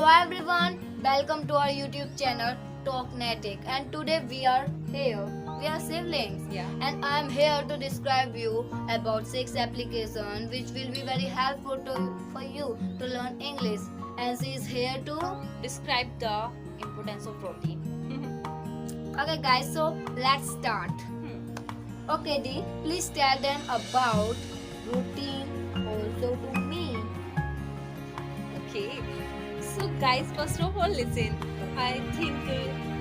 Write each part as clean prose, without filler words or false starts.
Hello everyone, welcome to our YouTube channel Talknetic, and today we are here. We are siblings, and I am here to describe you about 6 applications which will be very helpful for you to learn English. And she is here to describe the importance of routine. Okay guys, so let's start. Okay Dee, please tell them about routine also to me. Okay, so guys, first of all, listen. I think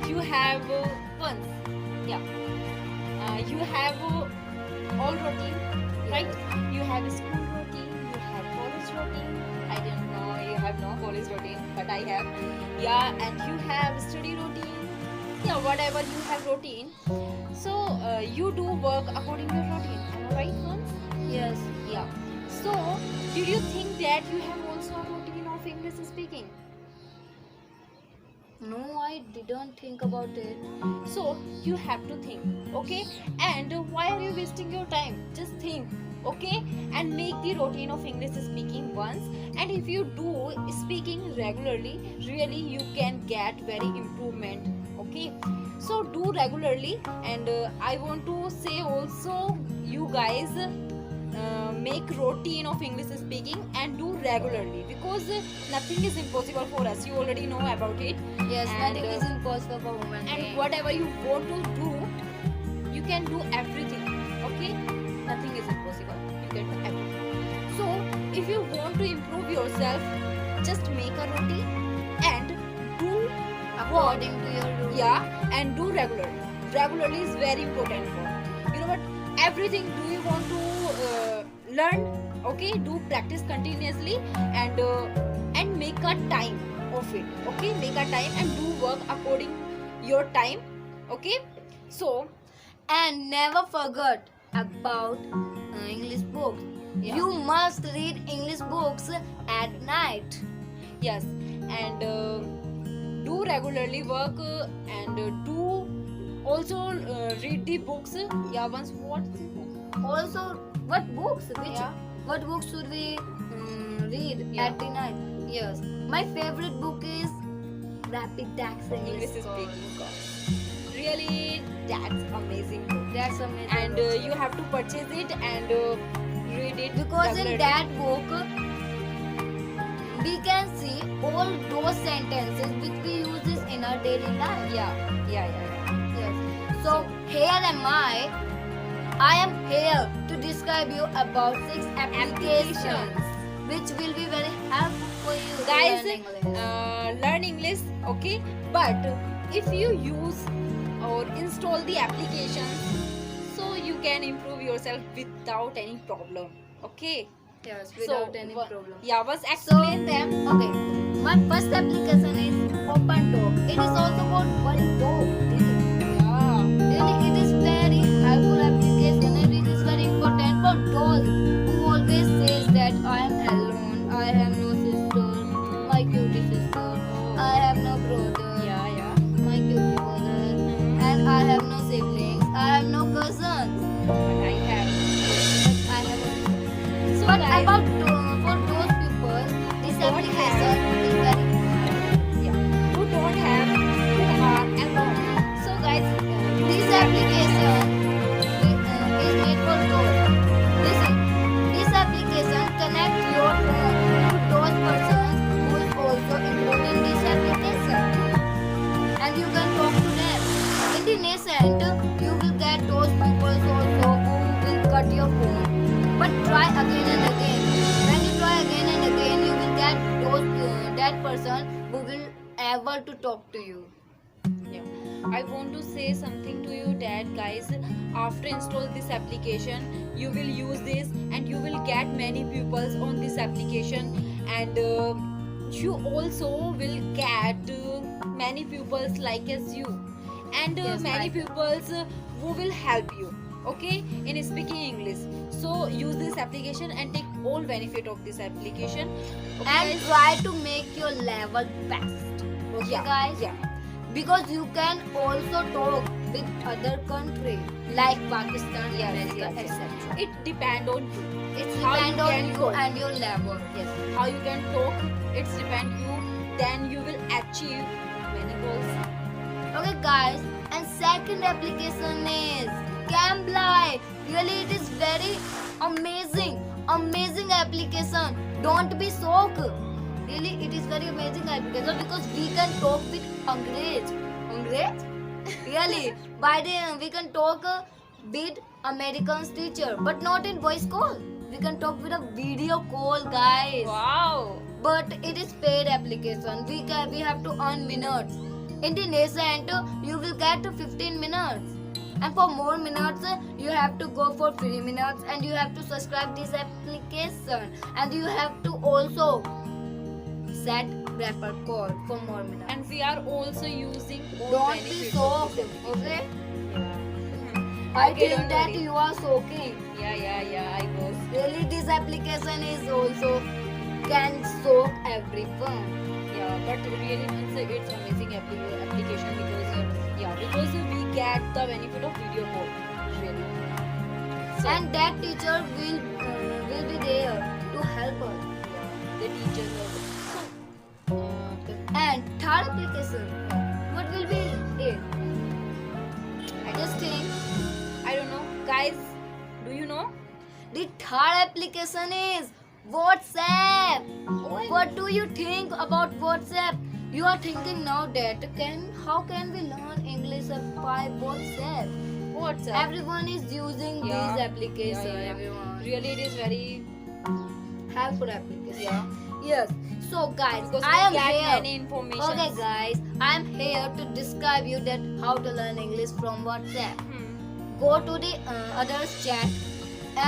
you have once, you have all routine, right? You have school routine, you have college routine. I don't know, you have no college routine, but I have. And you have study routine. Whatever you have routine. So you do work according to routine. Am I right, once? Yes. Yeah. So, did you think that you have also a routine of English speaking? No, I didn't think about it. So, you have to think, okay? And why are you wasting your time? Just think, okay? And make the routine of English speaking once. And if you do speaking regularly, really you can get very improvement, okay? So, do regularly. And I want to say also, you guys make routine of English speaking and do regularly, because nothing is impossible for us. You already know about it. Yes, And, nothing is impossible for women. And whatever you want to do, you can do everything, okay? Nothing is impossible. You can do everything. So if you want to improve yourself, just make a routine and do according to your rule. And do regularly is very important for you know what, everything do you want to learn, okay? Do practice continuously and make a time of it, okay? Make a time and do work according your time, okay? So, And never forget about English books. You must read English books at night. yes, and do regularly work and do also read the books. Once what the book? Also, what books? Yeah. What books should we read Yeah. at the night? Yes, my favorite book is Rapid Tax English English. speaking. Really, that's amazing book. That's amazing. And you have to purchase it and read it because regularly. in that book we can see all those sentences which we use in our daily life. Yeah. Yes. So here am I. I am here to describe you about 6 applications which will be very helpful for you to Guys, learn English. learn English, okay? But if you use or install the applications, so you can improve yourself without any problem, okay? Yes, without any wa- problem. Once explain them. Okay, my first application is OpenTalk. It is also called BuddyTalk. Really, it is very helpful application and it is very important for those who always says that I am alone, I have no sister, my cutie sister, I have no brother, my cutie brother, and I have no siblings, I have no cousins. But I have. I have. So But guys, about for those people, this Don't application is very who don't have, who are alone. So guys, this application is made for those. Listen, this application connects your phone to those persons who is also enrolled in this application, and you can talk to them. In the next end, you will get those people also who will cut your phone. But try again and again. When you try again and again, you will get those that person who will able to talk to you. I want to say something to you that guys, after install this application, you will use this and you will get many pupils on this application, and you also will get many pupils like as you, and Yes, many I- pupils who will help you, okay, in speaking English. So use this application and take all benefit of this application, okay, And guys? try to make your level best. Okay, guys? Because you can also talk with other countries like Pakistan, America, yes. etc. It depend on you. It's How you depend on can you talk. and your level. Yes, how you can talk, it's depend you, then you will achieve many goals. Okay, guys, and second application is Cambly. Really, it is very amazing application. Don't be shocked. Really, it is very amazing application because we can talk with Angrez. Really, we can talk with Americans teacher, but not in voice call. We can talk with a video call, guys. Wow. But it is paid application. We have to earn minutes. In the nascent, you will get 15 minutes. And for more minutes, you have to go for free minutes and you have to subscribe this application. And you have to also set refer code for more minutes. And we are also using all Don't be benefits soaked, of this okay? application. I Okay, think don't that worry. you are soaking. Yeah, I was. Really, this application is also can soak everyone. Yeah, but really it's amazing application because we get the benefit of video call. Really. So, And that teacher will be there to help us. the teachers also. So, And third application, what will be it? I Just think. I don't know, guys. Do you know? The third application is WhatsApp. What do you think about WhatsApp? You are thinking now that how can we learn English by WhatsApp? What's up? Everyone is using Yeah. these applications. Yeah. Everyone. Really, it is very Helpful application. yeah. Yes. So guys, Because I am we get here. many information. Okay guys, I am here to describe you that how to learn English from WhatsApp. Go to the others chat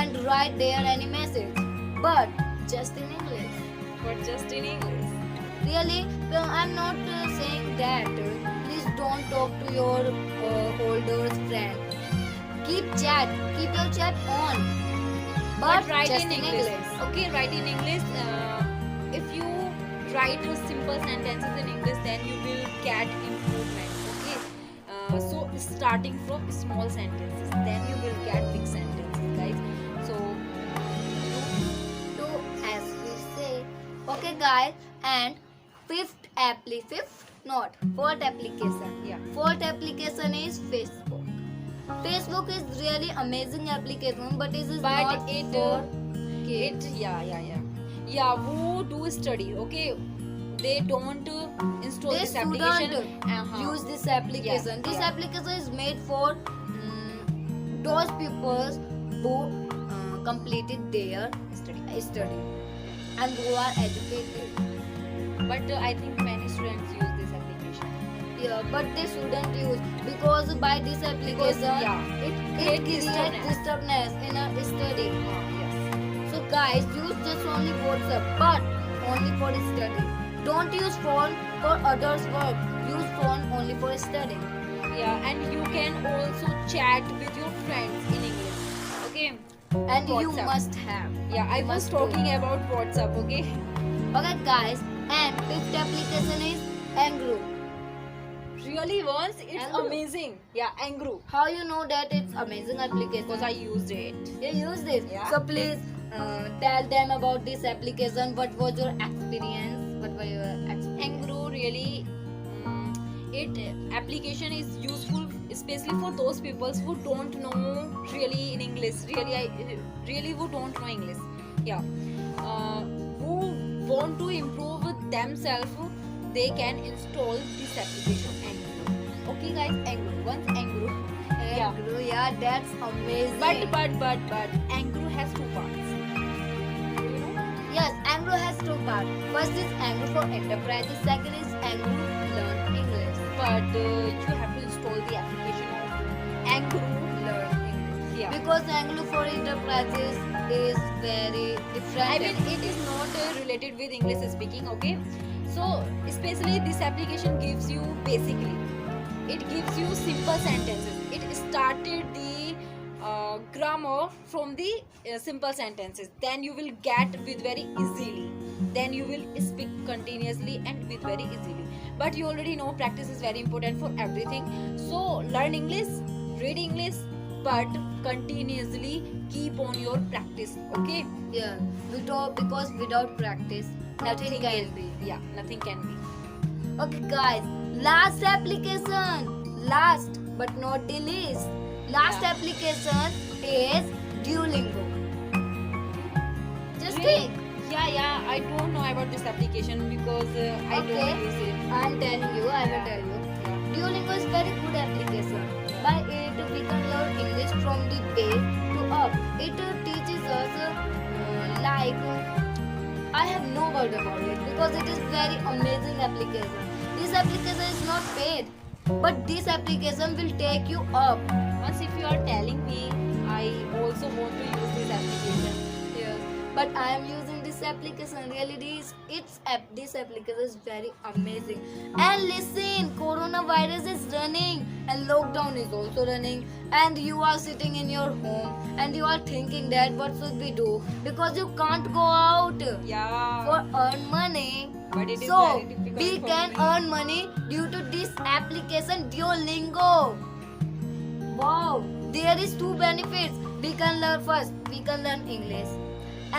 and write there any message, but just in English. But just in English. Really, well, I'm not saying that. Please don't talk to your older friend. Keep your chat on, but write just in English. Okay, write in English. If you write simple sentences in English, then you will get improvement. Okay. So starting from small sentences, then you will get big sentences, guys. So Do as we say. Okay, guys, and fourth application. yeah. Fourth application is Facebook. Facebook is really amazing application, but it is But not it, for kids. Yeah, who do study, okay, they don't install They this shouldn't application. use this application. Yeah, This yeah. application is made for those people who completed their study and who are educated. But I think many students use this application. Yeah, but they shouldn't use because by this Because application it creates creates disturbance in a study. Yes. So guys, use just only WhatsApp, but only for study. Don't use phone for others' work. Use phone only for study. Yeah, and you can also chat with your friends in English. Okay. And you WhatsApp. must have. Yeah, I You was must do. talking about WhatsApp. Okay. Okay, guys. And fifth application is Angru. Really, once it's Angru. amazing. Yeah, Angru. How you know that it's amazing application? Because I used it. You use this. Yeah. So please tell them about this application. What was your experience? What were your experience? Angru really, application is useful, especially for those people who don't know really in English. Really who don't know English. Yeah, who want to improve themselves, they can install this application Angru. Okay, guys, Angru. Once Angru. Yeah. Angru, yeah, that's amazing. But Angru has two parts. Do you know? Yes, Anglo has two parts. First is Anglo for enterprises. Second is Anglo Learn English. But you have to install the application of Angru. Learn English. Yeah. Because Anglo for enterprises is very different. I mean, it is not related with English speaking, okay? So, especially this application gives you basically, it gives you simple sentences. It started the grammar from the simple sentences. Then you will get with very easily. Then you will speak continuously and with very easily. But you already know practice is very important for everything. So, learn English, read English, but continuously keep on your practice, okay? Yeah, because without practice, nothing can be. Yeah, nothing can be. Okay, guys, last application, last but not the least, last Yeah. application is Duolingo. Just Really? think. Yeah, I don't know about this application because I Okay. don't use it. I'm telling you, I will tell you. Duolingo is very good application. By it, we can learn English from the base to up. It teaches us I have no word about it because it is very amazing application. This application is not paid, but this application will take you up. Once if you are telling me, I also want to use this application. Yes, but I am using this application. Really, this application is very amazing. And listen, coronavirus is running, and lockdown is also running, and you are sitting in your home, and you are thinking that what should we do because you can't go out Yeah. for earn money. But it is So very difficult we for can me. earn money due to this application Duolingo. Wow, there is two benefits. We can learn first, we can learn English,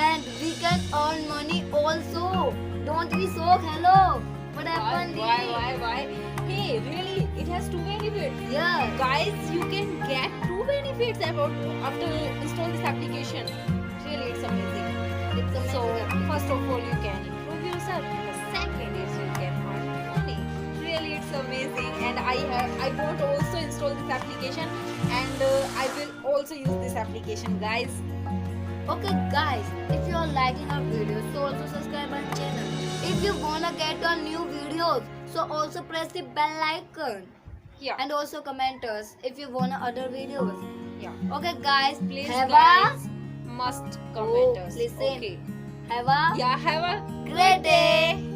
and we can earn money also. Don't be so hello. What happened? Why? Hey, really? It has two benefits. Yeah. Guys, you can get two benefits about after install this application. Really, it's amazing. It's amazing. So, application. first of all, you can improve yourself. The second is you can earn money. Really, it's amazing. And I want to also install this application, and I will also use this application, guys. Okay, guys, if you are liking our videos, so also subscribe our channel. If you wanna get our new videos, so also press the bell icon Yeah, and also comment us if you wanna other videos. yeah. Okay, guys, Please, have guys, must comment us. listen. Okay. Have a Yeah, have a great day.